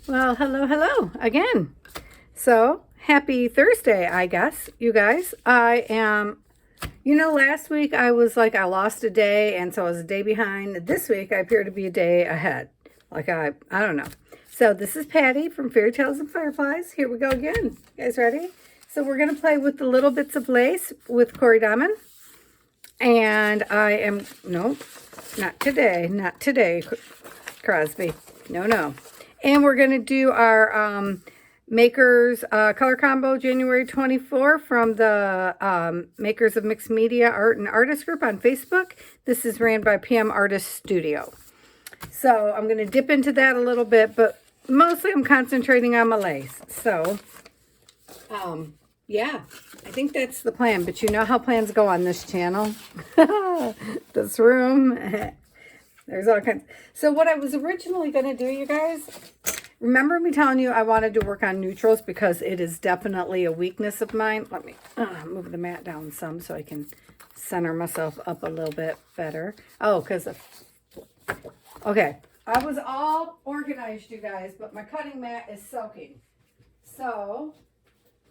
Well, hello again. So, happy Thursday, I guess, you guys. Last week I was like, I lost a day, and so I was a day behind. This week I appear to be a day ahead. I don't know. So, this is Patty from Fairy Tales and Fireflies. Here we go again. You guys ready? So, we're going to play with the little bits of lace with Corey Diamond. And nope, not today, Crosby. No. And we're going to do our Makers Color Combo January 24 from the Makers of Mixed Media Art and Artist Group on Facebook. This is ran by PM Artist Studio. So I'm going to dip into that a little bit, but mostly I'm concentrating on my lace. So, yeah, I think that's the plan. But you know how plans go on this channel. This room. There's all kinds. So what I was originally going to do, you guys, remember me telling you I wanted to work on neutrals because it is definitely a weakness of mine. Let me move the mat down some so I can center myself up a little bit better. Oh, okay. I was all organized, you guys, but my cutting mat is soaking. So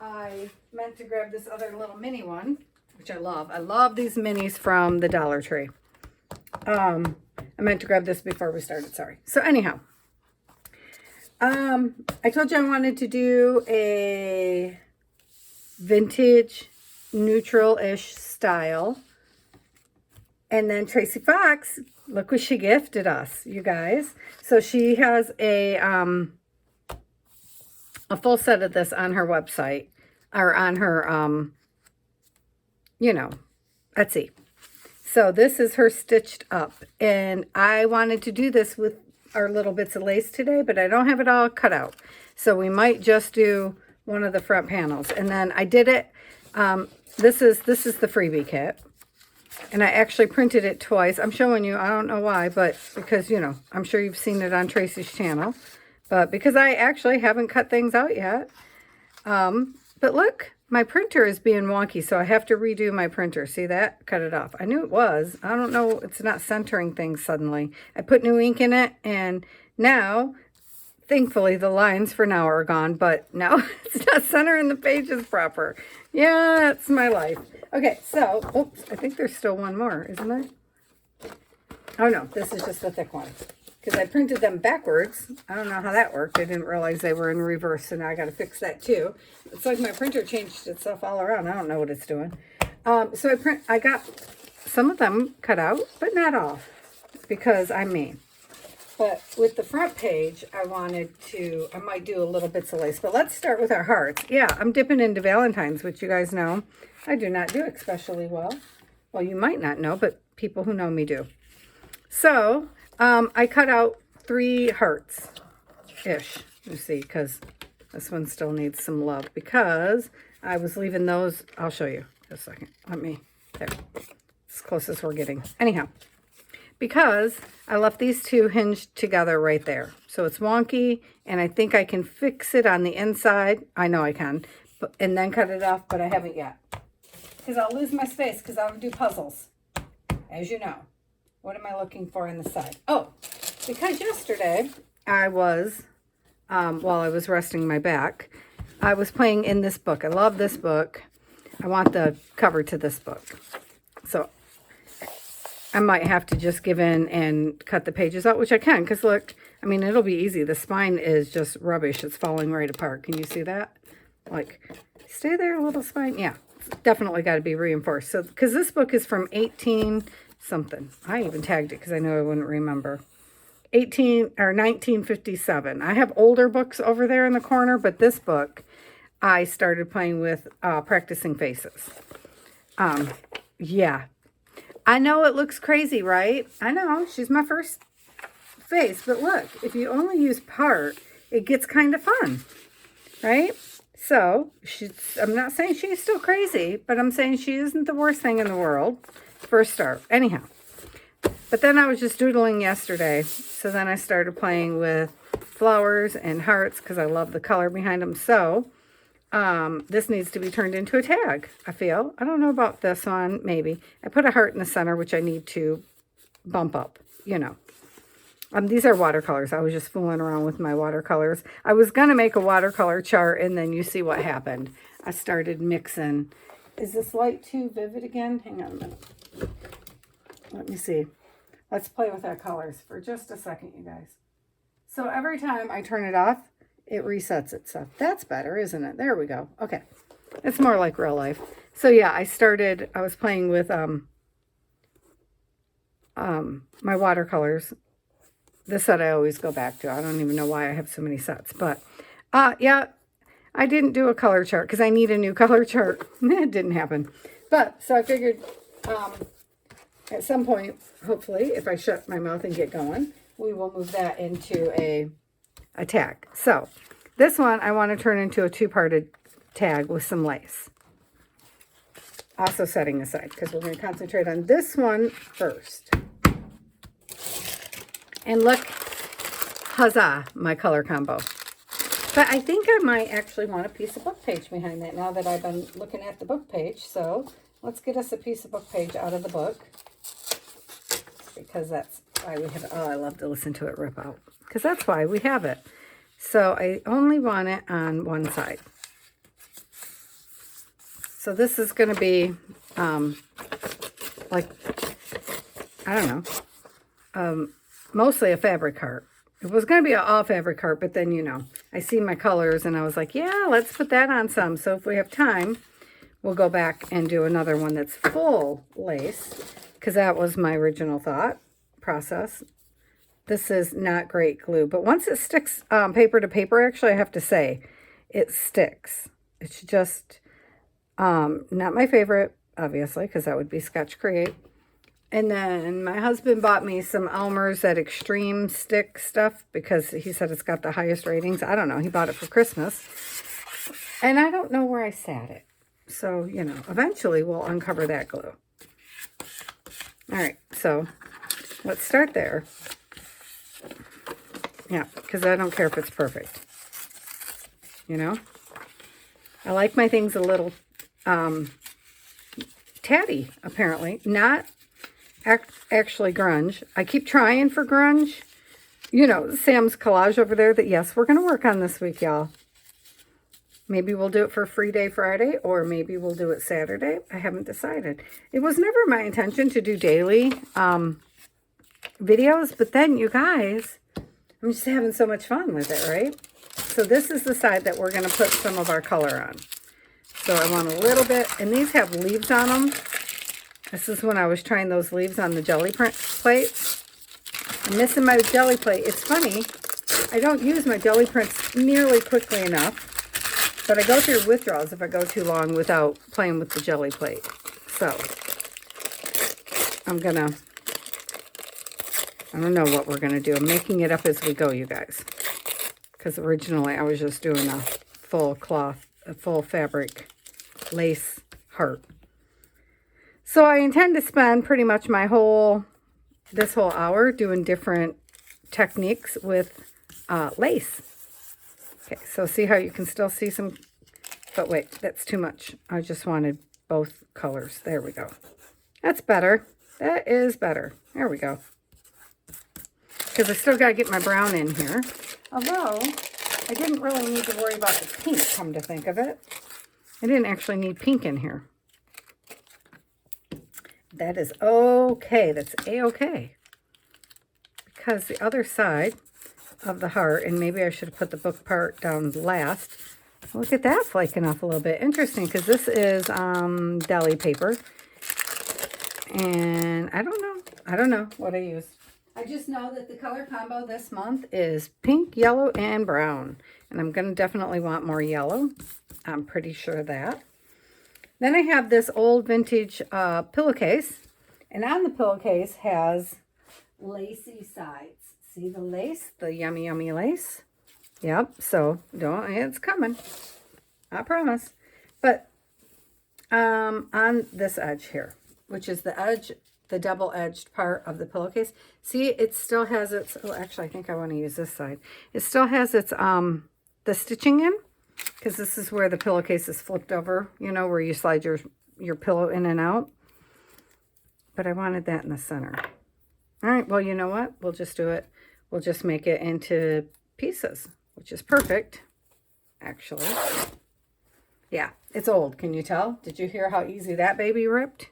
I meant to grab this other little mini one, which I love. I love these minis from the Dollar Tree. I meant to grab this before we started, sorry. So anyhow, I told you I wanted to do a vintage neutral-ish style. And then Tracy Fox, look what she gifted us, you guys. So she has a full set of this on her website, or on her, Etsy. So this is her stitched up, and I wanted to do this with our little bits of lace today, but I don't have it all cut out. So we might just do one of the front panels. And then I did it, this is the freebie kit, and I actually printed it twice. I'm showing you, I don't know why, but because, I'm sure you've seen it on Tracy's channel, but because I actually haven't cut things out yet. But look, my printer is being wonky, so I have to redo my printer. See that? Cut it off. I knew it was. I don't know. It's not centering things suddenly. I put new ink in it, and now, thankfully, the lines for now are gone, but now it's not centering the pages proper. Yeah, that's my life. Okay, so, oops, I think there's still one more, isn't there? Oh, no, this is just a thick one. Because I printed them backwards. I don't know how that worked. I didn't realize they were in reverse, so now I got to fix that too. It's like my printer changed itself all around. I don't know what it's doing. So I got some of them cut out, but not all, because I'm mean. But with the front page, I might do a little bits of lace. But let's start with our hearts. Yeah, I'm dipping into Valentine's, which you guys know I do not do especially well. Well, you might not know, but people who know me do. So I cut out 3 hearts-ish, you see, because this one still needs some love, because I was leaving those. I'll show you just a second. There, as close as we're getting. Anyhow, because I left these 2 hinged together right there. So it's wonky, and I think I can fix it on the inside. I know I can, and then cut it off, but I haven't yet. Because I'll lose my space, because I'll do puzzles, as you know. What am I looking for on the side? Oh, because yesterday I was, while I was resting my back, I was playing in this book. I love this book. I want the cover to this book. So I might have to just give in and cut the pages out, which I can, because look, it'll be easy. The spine is just rubbish. It's falling right apart. Can you see that? Like, stay there, little spine. Yeah, it's definitely got to be reinforced. So, because this book is from 18 something. I even tagged it because I knew I wouldn't remember. 1957. I have older books over there in the corner, but this book I started playing with practicing faces. Yeah. I know it looks crazy, right? I know, she's my first face, but look, if you only use part, it gets kind of fun, right? So, I'm not saying she's still crazy, but I'm saying she isn't the worst thing in the world. For a start. Anyhow, but then I was just doodling yesterday, so then I started playing with flowers and hearts because I love the color behind them. So this needs to be turned into a tag, I feel. I don't know about this one, maybe. I put a heart in the center, which I need to bump up, These are watercolors. I was just fooling around with my watercolors. I was going to make a watercolor chart, and then you see what happened. I started mixing. Is this light too vivid again? Hang on a minute. Let me see. Let's play with our colors for just a second, you guys. So every time I turn it off, it resets itself. That's better, isn't it? There we go. Okay. It's more like real life. So yeah, I was playing with my watercolors. This set I always go back to. I don't even know why I have so many sets. But yeah, I didn't do a color chart because I need a new color chart. It didn't happen. But so I figured at some point, hopefully, if I shut my mouth and get going, we will move that into a tag. So this one I want to turn into a two-parted tag with some lace. Also setting aside because we're going to concentrate on this one first. And look, huzzah, my color combo. But I think I might actually want a piece of book page behind that now that I've been looking at the book page. So let's get us a piece of book page out of the book. Because that's why we have it. Oh, I love to listen to it rip out. Because that's why we have it. So I only want it on one side. So this is going to be like, I don't know, mostly a fabric heart. It was going to be an all fabric heart, but then, you know, I see my colors and I was like, yeah, let's put that on some. So if we have time, we'll go back and do another one that's full lace, because that was my original thought process. This is not great glue, but once it sticks paper to paper, actually, I have to say, it sticks. It's just not my favorite, obviously, because that would be Sketch Create. And then my husband bought me some Elmer's, that extreme stick stuff, because he said it's got the highest ratings. I don't know. He bought it for Christmas. And I don't know where I sat it. So, you know, eventually we'll uncover that glue. All right. So let's start there. Yeah, because I don't care if it's perfect. You know? I like my things a little tatty, apparently. Not actually grunge. I keep trying for grunge. You know, Sam's collage over there that, yes, we're going to work on this week, y'all. Maybe we'll do it for Free Day Friday, or maybe we'll do it Saturday. I haven't decided. It was never my intention to do daily videos, but then, you guys, I'm just having so much fun with it, right? So this is the side that we're going to put some of our color on. So I want a little bit, and these have leaves on them. This is when I was trying those leaves on the jelly print plate. I'm missing my jelly plate. It's funny, I don't use my jelly prints nearly quickly enough, but I go through withdrawals if I go too long without playing with the jelly plate. So I'm gonna, I don't know what we're gonna do. I'm making it up as we go, you guys. Because originally I was just doing a full cloth, a full fabric lace heart. So I intend to spend pretty much this whole hour doing different techniques with lace. Okay, so see how you can still see some, but wait, that's too much. I just wanted both colors. There we go. That's better. That is better. There we go. Because I still got to get my brown in here. Although, I didn't really need to worry about the pink, come to think of it. I didn't actually need pink in here. That is okay. That's a-okay. Because the other side of the heart, and maybe I should have put the book part down last. Look at that flaking off a little bit. Interesting, because this is deli paper. And I don't know what I used. I just know that the color combo this month is pink, yellow, and brown. And I'm going to definitely want more yellow. I'm pretty sure of that. Then I have this old vintage pillowcase. And on the pillowcase has lacy sides. See the lace? The yummy, yummy lace? Yep. So, it's coming. I promise. But on this edge here, which is the edge, the double-edged part of the pillowcase. See, it still has its, oh, actually, I think I want to use this side. It still has its, the stitching in, because this is where the pillowcase is flipped over, you know, where you slide your pillow in and out. But I wanted that in the center. All right, well, you know what? We'll just do it we'll just make it into pieces, which is perfect, actually. Yeah, it's old. Can you tell? Did you hear how easy that baby ripped?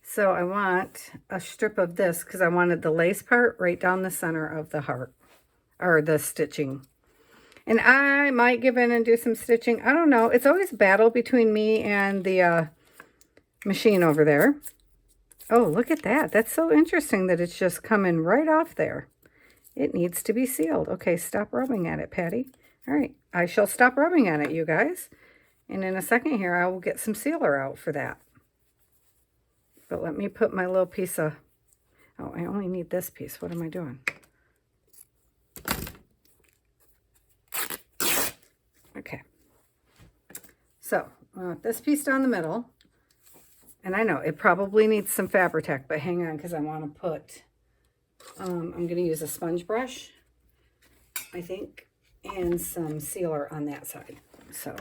So I want a strip of this because I wanted the lace part right down the center of the heart, or the stitching. And I might give in and do some stitching. I don't know. It's always a battle between me and the machine over there. Oh, look at that. That's so interesting that it's just coming right off there. It needs to be sealed. Okay, stop rubbing at it, Patty. All right, I shall stop rubbing at it, you guys. And in a second here, I will get some sealer out for that. But let me put my little piece of... Oh, I only need this piece. What am I doing? Okay. So, I want this piece down the middle. And I know it probably needs some Fabri-Tac, but hang on because I want to put... I'm going to use a sponge brush, I think, and some sealer on that side. So...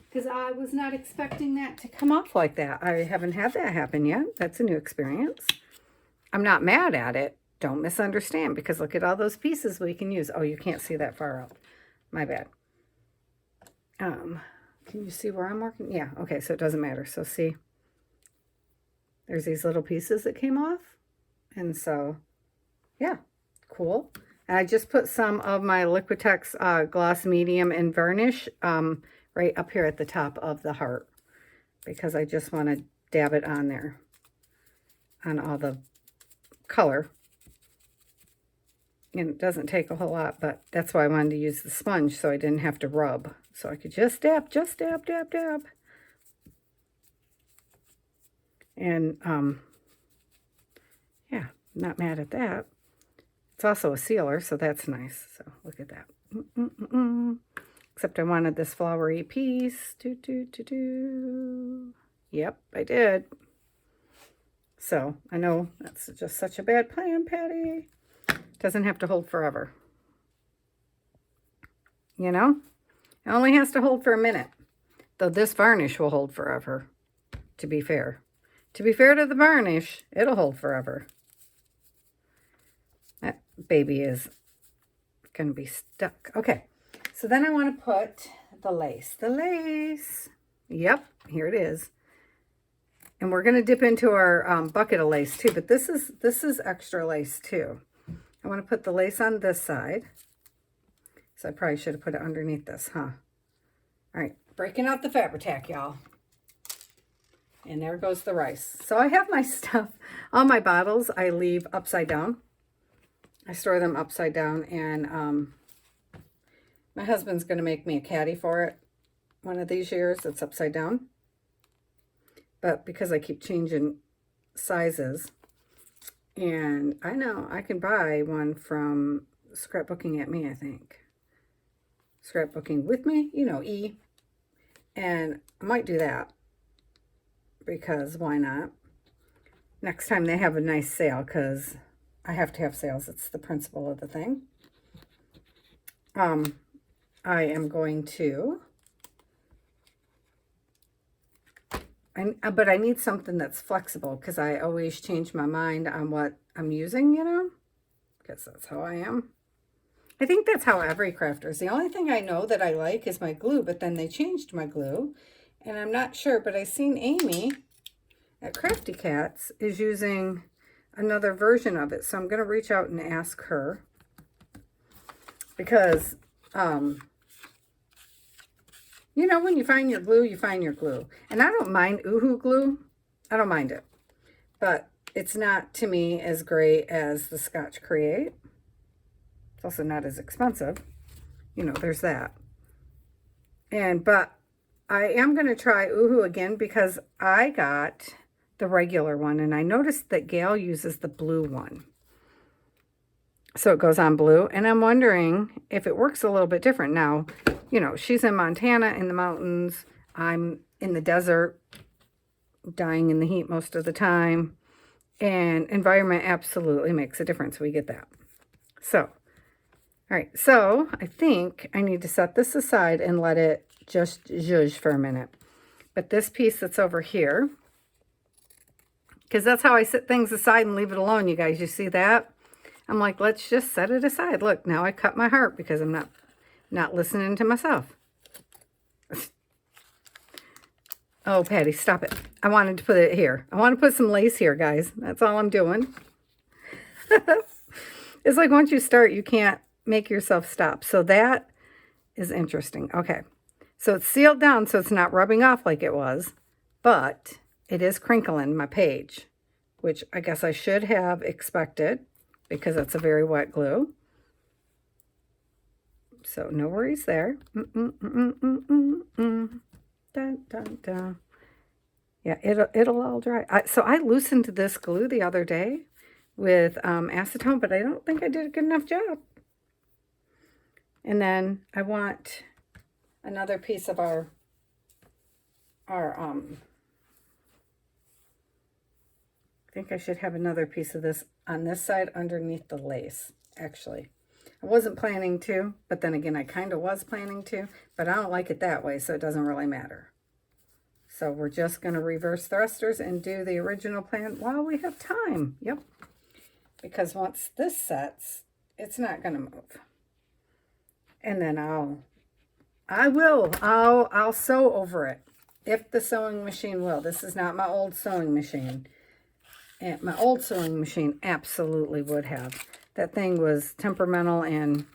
because I was not expecting that to come off like that. I haven't had that happen yet. That's a new experience. I'm not mad at it. Don't misunderstand, because look at all those pieces we can use. Oh, you can't see that far out. My bad. Can you see where I'm working? Yeah, okay, so it doesn't matter. So see, there's these little pieces that came off. And so, yeah, cool. And I just put some of my Liquitex Gloss Medium in varnish right up here at the top of the heart, because I just want to dab it on there on all the color. And it doesn't take a whole lot, but that's why I wanted to use the sponge so I didn't have to rub. So I could just dab, dab, dab. And, yeah, not mad at that. It's also a sealer, so that's nice. So look at that. Except I wanted this flowery piece. Yep, I did. So I know that's just such a bad plan, Patty. Doesn't have to hold forever. You know? It only has to hold for a minute. Though this varnish will hold forever, to be fair. To be fair to the varnish, it'll hold forever. That baby is going to be stuck. Okay. So then I want to put the lace. The lace. Yep, here it is. And we're going to dip into our bucket of lace too, but this is extra lace too. I want to put the lace on this side. So I probably should have put it underneath this, huh? All right, breaking out the Fabri-Tac, y'all. And there goes the rice. So I have my stuff, all my bottles I leave upside down. I store them upside down, and my husband's going to make me a caddy for it one of these years. It's upside down. But because I keep changing sizes, and I know I can buy one from Scrapbooking at Me, I think. Scrapbooking with Me, you know, E. And I might do that, because why not? Next time they have a nice sale, because I have to have sales. It's the principle of the thing. I am going to, but I need something that's flexible, because I always change my mind on what I'm using, you know, because that's how I am. I think that's how every crafter is. The only thing I know that I like is my glue, but then they changed my glue, and I'm not sure, but I seen Amy at Crafty Cats is using another version of it, so I'm going to reach out and ask her, because you know, when you find your glue, you find your glue. And I don't mind Oohoo glue. I don't mind it. But it's not, to me, as great as the Scotch Create. It's also not as expensive. You know, there's that. But I am going to try Oohoo again, because I got the regular one. And I noticed that Gail uses the blue one. So it goes on blue. And I'm wondering if it works a little bit different. Now, you know, she's in Montana in the mountains. I'm in the desert, dying in the heat most of the time. And environment absolutely makes a difference. We get that. So, all right. So I think I need to set this aside and let it just zhuzh for a minute. But this piece that's over here, because that's how I set things aside and leave it alone, you guys. You see that? I'm like, let's just set it aside. Look, now I cut my heart because I'm not listening to myself. Oh, Patty, stop it. I wanted to put it here. I want to put some lace here, guys. That's all I'm doing. It's like once you start, you can't make yourself stop. So that is interesting. Okay. So it's sealed down so it's not rubbing off like it was, but it is crinkling my page, which I guess I should have expected because it's a very wet glue. So no worries there. Dun, dun, dun. Yeah, it'll all dry. So I loosened this glue the other day with acetone, but I don't think I did a good enough job. And then I want another piece of our I think I should have another piece of this on this side underneath the lace, actually. I wasn't planning to, but then again, I kind of was planning to, but I don't like it that way, so it doesn't really matter. So we're just going to reverse thrusters and do the original plan while we have time. Yep. Because once this sets, it's not going to move. And then I'll sew over it if the sewing machine will. This is not my old sewing machine. And my old sewing machine absolutely would have. That thing was temperamental and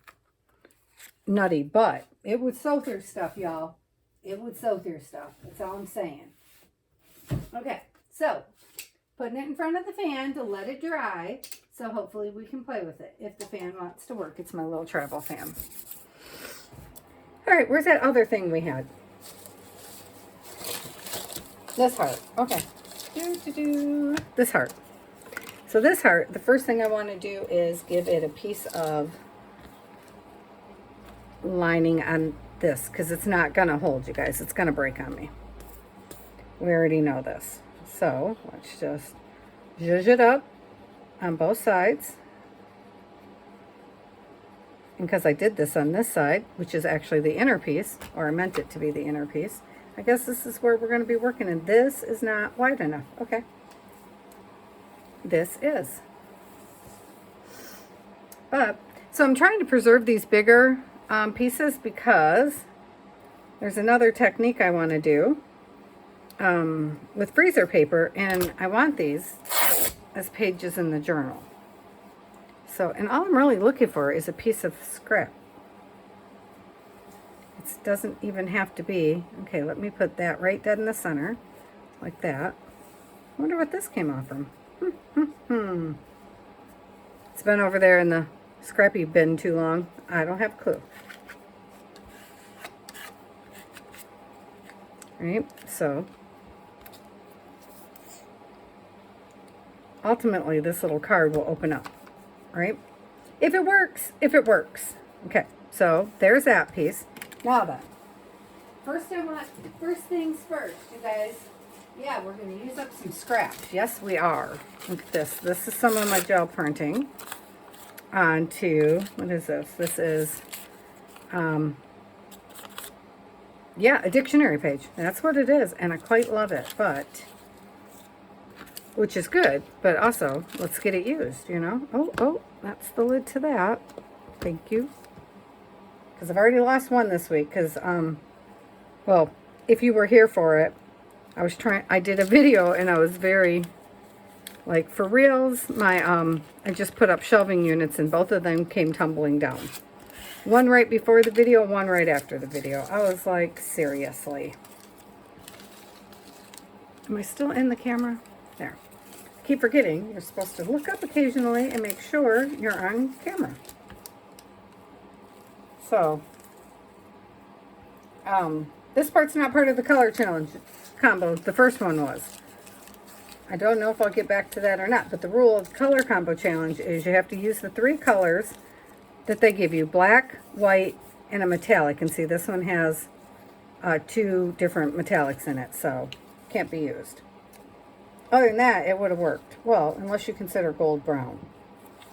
nutty, but it would sew through stuff, y'all. It would sew through stuff. That's all I'm saying. Okay, so putting it in front of the fan to let it dry. So hopefully we can play with it if the fan wants to work. It's my little travel fan. All right, where's that other thing we had? This heart. Okay. This heart. So this heart, the first thing I want to do is give it a piece of lining on this because it's not going to hold, you guys. It's going to break on me. We already know this. So let's just zhuzh it up on both sides. And because I did this on this side, which is actually the inner piece, or I meant it to be the inner piece, I guess this is where we're going to be working, and this is not wide enough. Okay. This is. But, so I'm trying to preserve these bigger pieces because there's another technique I want to do with freezer paper, and I want these as pages in the journal. So, and all I'm really looking for is a piece of scrap. It doesn't even have to be. Okay, let me put that right dead in the center, like that. I wonder what this came off from. It's been over there in the scrappy bin too long. I don't have a clue. All right, so ultimately this little card will open up, right? If it works, if it works. Okay, so there's that piece. Now then, first things first, you guys. Yeah, we're going to use up some scraps. Yes, we are. Look at this. This is some of my gel printing onto, what is this? This is, yeah, a dictionary page. That's what it is, and I quite love it, but, which is good, but also, let's get it used, you know? Oh, that's the lid to that. Thank you. Because I've already lost one this week, because, well, if you were here for it, I did a video and I was very, like, for reals, I just put up shelving units and both of them came tumbling down. One right before the video, one right after the video. I was like, seriously. Am I still in the camera? There. I keep forgetting, you're supposed to look up occasionally and make sure you're on camera. So, this part's not part of the color challenge combo. The first one was. I don't know if I'll get back to that or not, but the rule of the color combo challenge is you have to use the 3 colors that they give you, black, white, and a metallic. And see, this one has 2 different metallics in it, so can't be used. Other than that, it would have worked. Well, unless you consider gold brown,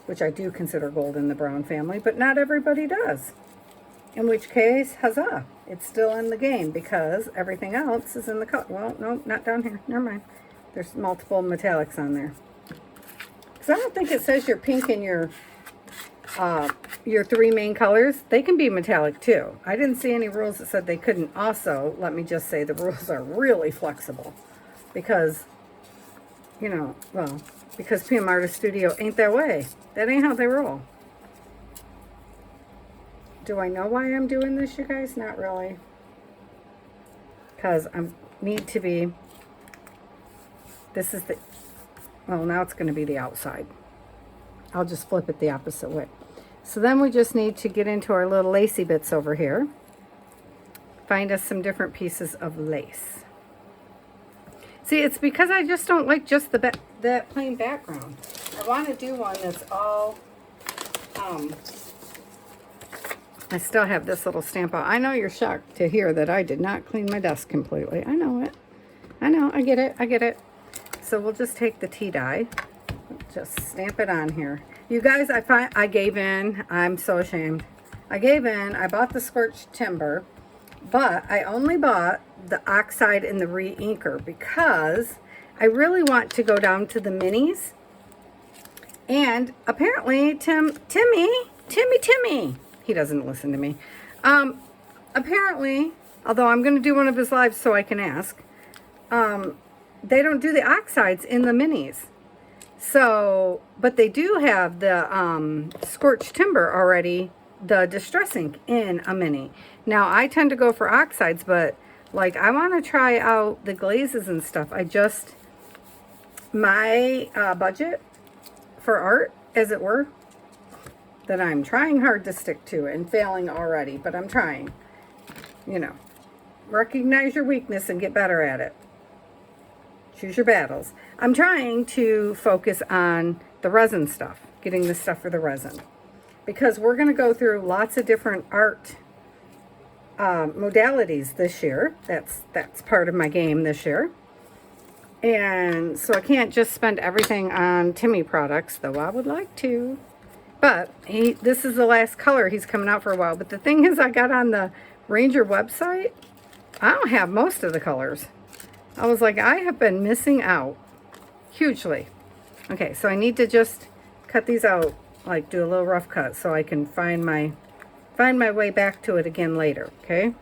which I do consider gold in the brown family, but not everybody does. In which case, huzzah, it's still in the game because everything else is in the color. Well, no, not down here. Never mind. There's multiple metallics on there. Because I don't think it says your pink and your your three main colors, they can be metallic too. I didn't see any rules that said they couldn't. Also, let me just say the rules are really flexible because, you know, well, because PM Artist Studio ain't that way. That ain't how they roll. Do I know why I'm doing this, you guys? Not really. Because I need to be, this is the, well, now it's going to be the outside. I'll just flip it the opposite way. So then we just need to get into our little lacy bits over here. Find us some different pieces of lace. See, it's because I just don't like just that plain background. I want to do one that's all, I still have this little stamp out. I know you're shocked to hear that I did not clean my desk completely. I know it. I know, I get it, I get it. So we'll just take the tea dye, just stamp it on here. You guys, I gave in. I'm so ashamed. I gave in. I bought the scorched timber, but I only bought the oxide and the re-inker because I really want to go down to the minis. And apparently Timmy, he doesn't listen to me. Apparently, although I'm going to do one of his lives so I can ask, they don't do the oxides in the minis. So, but they do have the scorched timber already, the distress ink in a mini. Now, I tend to go for oxides, but like I want to try out the glazes and stuff. My budget for art, as it were, that I'm trying hard to stick to and failing already, but I'm trying. You know, recognize your weakness and get better at it. Choose your battles. I'm trying to focus on the resin stuff, getting the stuff for the resin, because we're going to go through lots of different art modalities this year. That's part of my game this year. And so I can't just spend everything on Timmy products, though I would like to. But this is the last color he's coming out for a while. But the thing is, I got on the Ranger website, I don't have most of the colors. I was like, I have been missing out hugely. Okay, so I need to just cut these out, like do a little rough cut so I can find my way back to it again later, okay?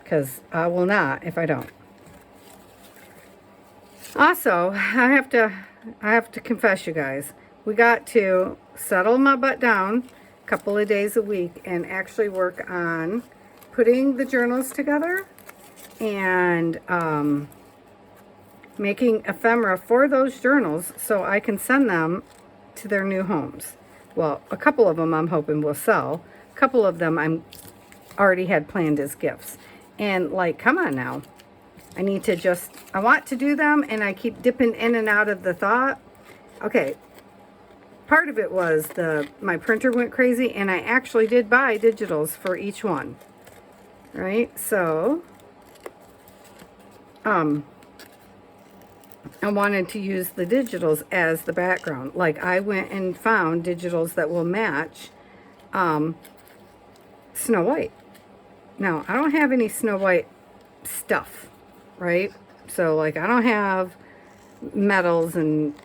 Because I will not if I don't. Also, I have to confess, you guys, we got to settle my butt down a couple of days a week and actually work on putting the journals together and making ephemera for those journals so I can send them to their new homes. Well, a couple of them I'm hoping will sell. A couple of them I'm already had planned as gifts. And like, come on now. I want to do them, and I keep dipping in and out of the thought. Okay, part of it was my printer went crazy, and I actually did buy digitals for each one. Right? So, I wanted to use the digitals as the background. Like, I went and found digitals that will match Snow White. Now, I don't have any Snow White stuff, right? So, like, I don't have metals and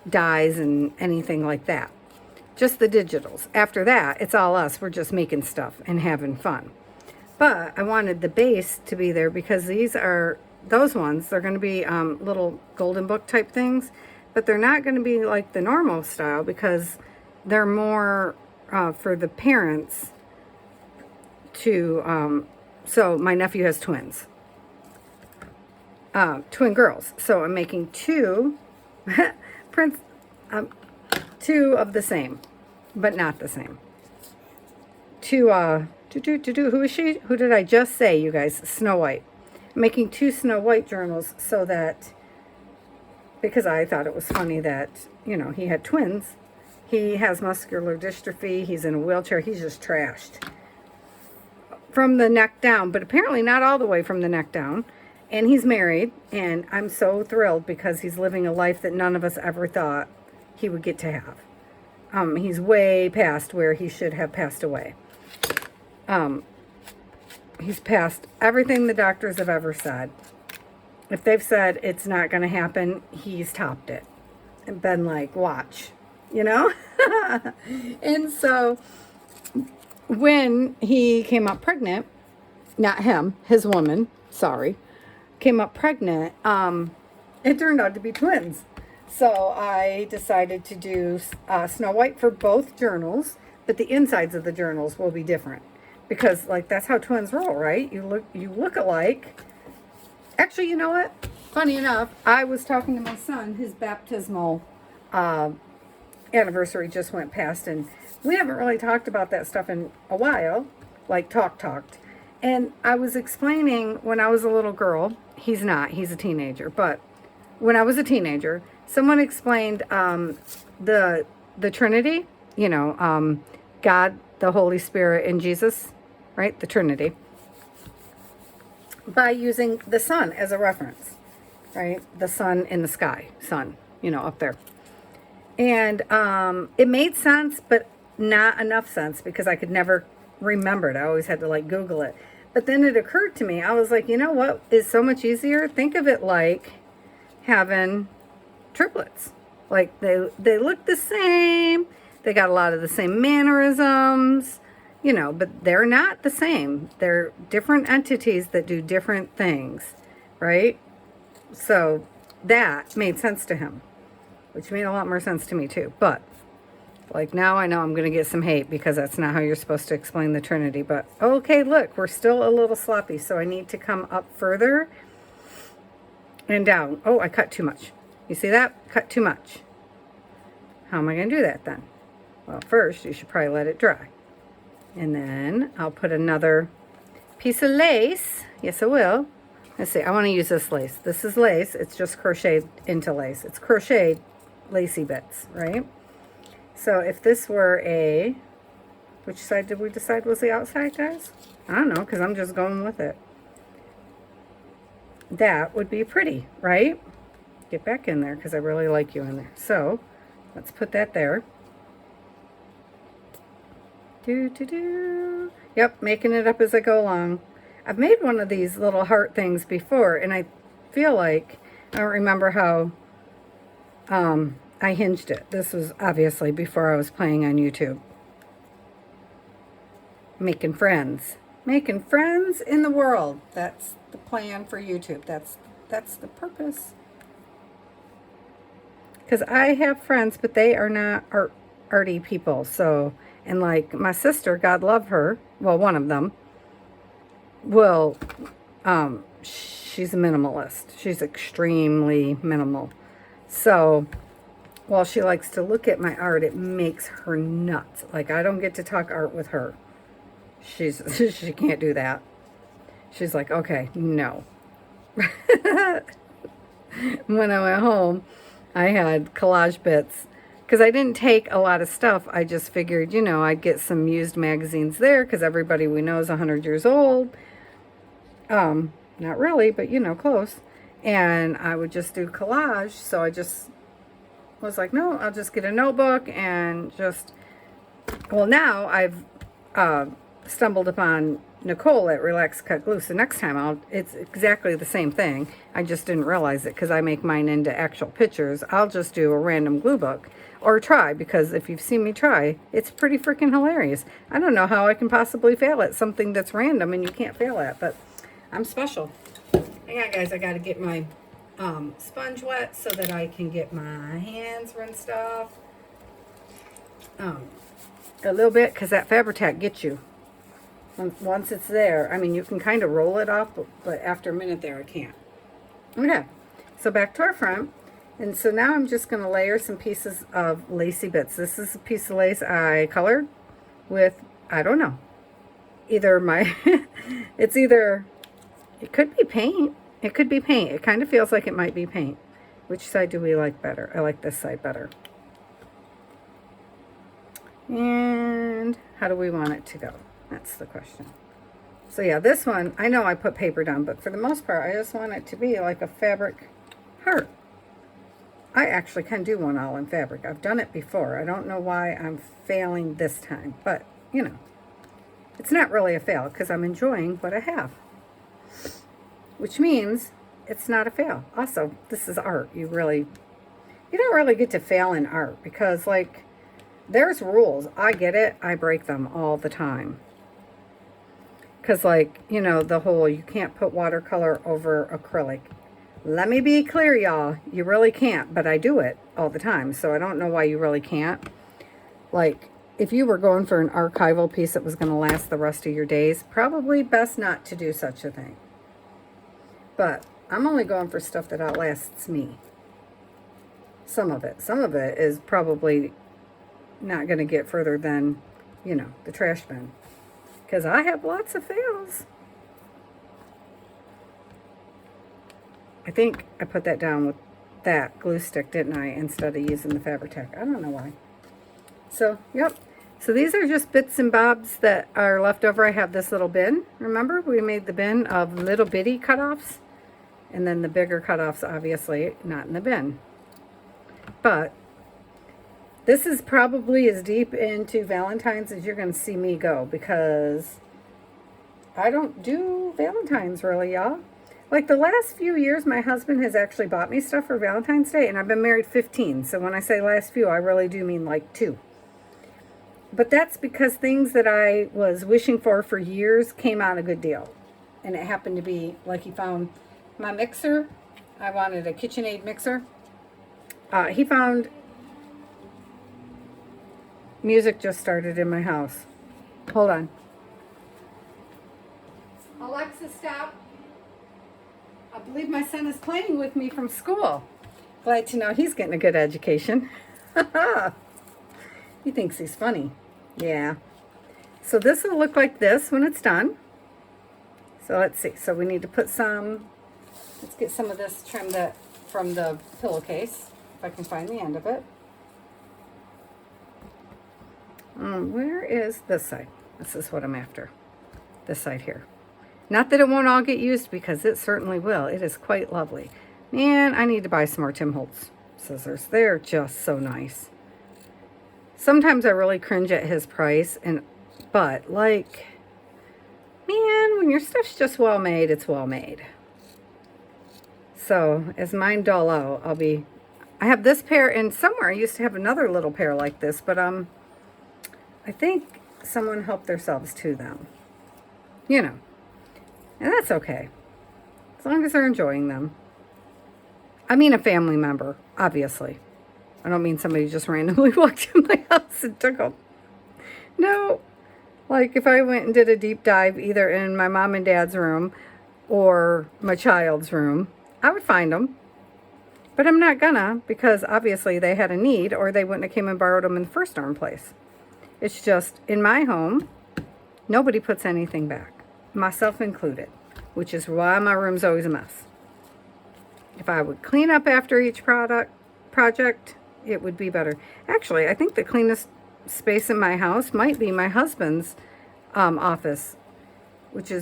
dyes and anything like that. Just the digitals. After that, it's all us. We're just making stuff and having fun. But I wanted the base to be there because those ones, they're going to be little golden book type things, but they're not going to be like the normal style because they're more for the parents to, so my nephew has twins, twin girls. So I'm making two two of the same, but not the same. Who is she? Who did I just say, you guys? Snow White. I'm making two Snow White journals so that, because I thought it was funny that, you know, he had twins. He has muscular dystrophy. He's in a wheelchair. He's just trashed from the neck down, but apparently not all the way from the neck down. And he's married, and I'm so thrilled because he's living a life that none of us ever thought he would get to have. He's way past where he should have passed away. He's passed everything the doctors have ever said. If they've said it's not going to happen, he's topped it and been like, watch. you know? And so when he came up pregnant, not him, his woman, sorry, came up pregnant, it turned out to be twins. So I decided to do Snow White for both journals, but the insides of the journals will be different. Because, like, that's how twins roll, right? You look alike. Actually, you know what? Funny enough, I was talking to my son. His baptismal anniversary just went past, and we haven't really talked about that stuff in a while, like talked. And I was explaining when I was a little girl, he's a teenager, but when I was a teenager, someone explained the Trinity, God, the Holy Spirit, and Jesus, right? The Trinity, by using the sun as a reference, right? The sun in the sky, sun, up there. And it made sense, but not enough sense because I could never remember it. I always had to like Google it. But then it occurred to me, I was like, you know what is so much easier? Think of it like having triplets. Like they look the same. They got a lot of the same mannerisms, but they're not the same. They're different entities that do different things, right? So that made sense to him, which made a lot more sense to me too. But like now I know I'm going to get some hate because that's not how you're supposed to explain the Trinity. But okay, look, we're still a little sloppy. So I need to come up further and down. Oh, I cut too much. You see that? Cut too much. How am I going to do that then? Well, first you should probably let it dry. And then I'll put another piece of lace. Yes, I will. Let's see. I want to use this lace. This is lace. It's just crocheted into lace. It's crocheted lacy bits, right? So if this were which side did we decide was the outside, guys? I don't know, because I'm just going with it. That would be pretty, right? Get back in there, because I really like you in there. So let's put that there. Yep, making it up as I go along. I've made one of these little heart things before, and I feel like I don't remember how I hinged it. This was obviously before I was playing on YouTube. Making friends. Making friends in the world. That's the plan for YouTube. That's the purpose. Because I have friends, but they are not arty people. So, and like my sister, God love her, well, one of them, she's a minimalist. She's extremely minimal. So while she likes to look at my art, it makes her nuts. Like, I don't get to talk art with her. She can't do that. She's like, okay, no. When I went home, I had collage bits. Because I didn't take a lot of stuff. I just figured, I'd get some used magazines there. Because everybody we know is 100 years old. Not really, but, close. And I would just do collage. So I just was like, no, I'll just get a notebook and just... Well, now I've stumbled upon Nicole at Relax Cut Glue. So next time, it's exactly the same thing. I just didn't realize it because I make mine into actual pictures. I'll just do a random glue book. Or try, because if you've seen me try, it's pretty freaking hilarious. I don't know how I can possibly fail at something that's random and you can't fail at, but I'm special. Hang on, guys. I got to get my sponge wet so that I can get my hands rinsed off. A little bit, because that Fabri-Tac gets you. Once it's there, I mean, you can kind of roll it off, but after a minute there, I can't. Okay, so back to our front. And so now I'm just going to layer some pieces of lacy bits. This is a piece of lace I colored with, I don't know, either my, it could be paint. It could be paint. It kind of feels like it might be paint. Which side do we like better? I like this side better. And how do we want it to go? That's the question. So yeah, this one, I know I put paper down, but for the most part, I just want it to be like a fabric heart. I actually can do one all in fabric. I've done it before. I don't know why I'm failing this time, but, it's not really a fail because I'm enjoying what I have. Which means it's not a fail. Also, this is art. You you don't really get to fail in art because, like, there's rules. I get it. I break them all the time. Because, like, you know, the whole you can't put watercolor over acrylic. Let me be clear, y'all. You really can't, but I do it all the time. So I don't know why you really can't. Like, if you were going for an archival piece that was going to last the rest of your days, probably best not to do such a thing. But I'm only going for stuff that outlasts me. Some of it. Some of it is probably not going to get further than, you know, the trash bin. Because I have lots of fails. I think I put that down with that glue stick, didn't I, instead of using the Fabri-Tac. I don't know why. So, yep. So these are just bits and bobs that are left over. I have this little bin. Remember, we made the bin of little bitty cutoffs. And then the bigger cutoffs, obviously, not in the bin. But this is probably as deep into Valentine's as you're going to see me go, because I don't do Valentine's really, y'all. Like, the last few years, my husband has actually bought me stuff for Valentine's Day, and I've been married 15. So when I say last few, I really do mean like 2. But that's because things that I was wishing for years came out a good deal. And it happened to be, like, he found my mixer. I wanted a KitchenAid mixer. He found... Music just started in my house. Hold on. Alexa, stop. I believe my son is playing with me from school. Glad to know he's getting a good education. He thinks he's funny. Yeah. So this will look like this when it's done. So let's see. So we need to put some, let's get some of this trimmed from the pillowcase, if I can find the end of it. Where is this side? This is what I'm after. This side here. Not that it won't all get used, because it certainly will. It is quite lovely. Man, I need to buy some more Tim Holtz scissors. They're just so nice. Sometimes I really cringe at his price, but like, man, when your stuff's just well made, it's well made. So as mine dull out, I have this pair, and somewhere I used to have another little pair like this, but I think someone helped themselves to them. You know. And that's okay. As long as they're enjoying them. I mean a family member, obviously. I don't mean somebody just randomly walked in my house and took them. No. Like if I went and did a deep dive either in my mom and dad's room or my child's room, I would find them. But I'm not gonna, because obviously they had a need, or they wouldn't have came and borrowed them in the first darn place. It's just, in my home, nobody puts anything back. Myself included, which is why my room's always a mess. If I would clean up after each project, it would be better. Actually, I think the cleanest space in my house might be my husband's office, which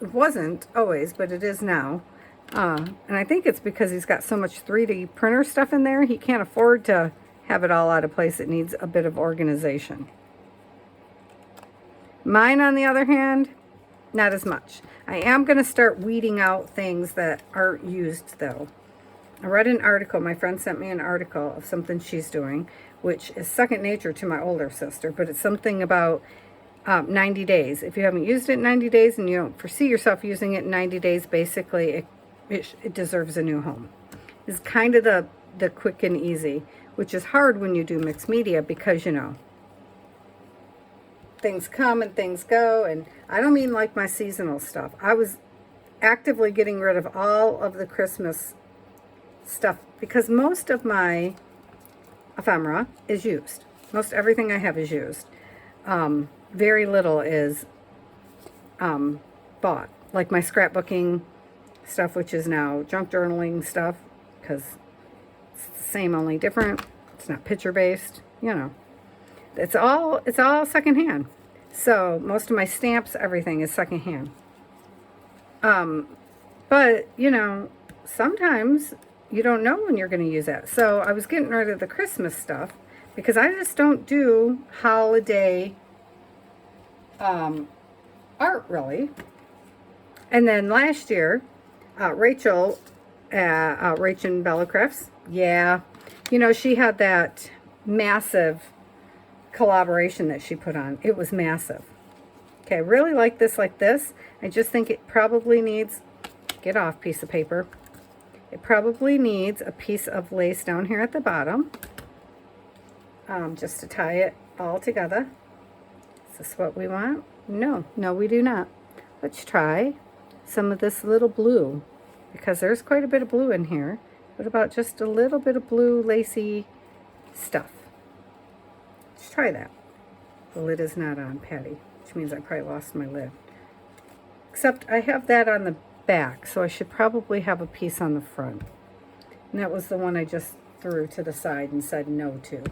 wasn't always, but it is now. And I think it's because he's got so much 3D printer stuff in there, he can't afford to have it all out of place. It needs a bit of organization. Mine, on the other hand, not as much. I am going to start weeding out things that aren't used, though. I read an article. My friend sent me an article of something she's doing, which is second nature to my older sister, but it's something about 90 days. If you haven't used it in 90 days and you don't foresee yourself using it in 90 days, basically it deserves a new home. It's kind of the quick and easy, which is hard when you do mixed media because, you know, things come and things go, and I don't mean like my seasonal stuff. I was actively getting rid of all of the Christmas stuff because most of my ephemera is used. Most everything I have is used. Very little is bought. Like my scrapbooking stuff, which is now junk journaling stuff, because it's the same, only different. It's not picture based, you know. It's all secondhand. So most of my stamps, everything is secondhand. But you know, sometimes you don't know when you're going to use that. So I was getting rid of the Christmas stuff because I just don't do holiday art really. And then last year, Rachel Bella Crafts, yeah, You know, she had that massive collaboration that she put on. It was massive. Okay, I really like this like this. I just think it probably needs, get off piece of paper. It probably needs a piece of lace down here at the bottom, just to tie it all together. Is this what we want? No, no we do not. Let's try some of this little blue, because there's quite a bit of blue in here. What about just a little bit of blue lacy stuff? Let's try that. The lid is not on, Patty, which means I probably lost my lid. Except I have that on the back, so I should probably have a piece on the front. And that was the one I just threw to the side and said no to.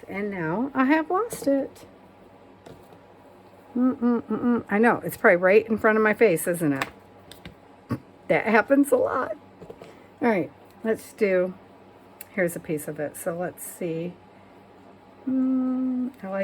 And now I have lost it. I know, it's probably right in front of my face, isn't it? That happens a lot. All right, let's do, here's a piece of it. So let's see. I like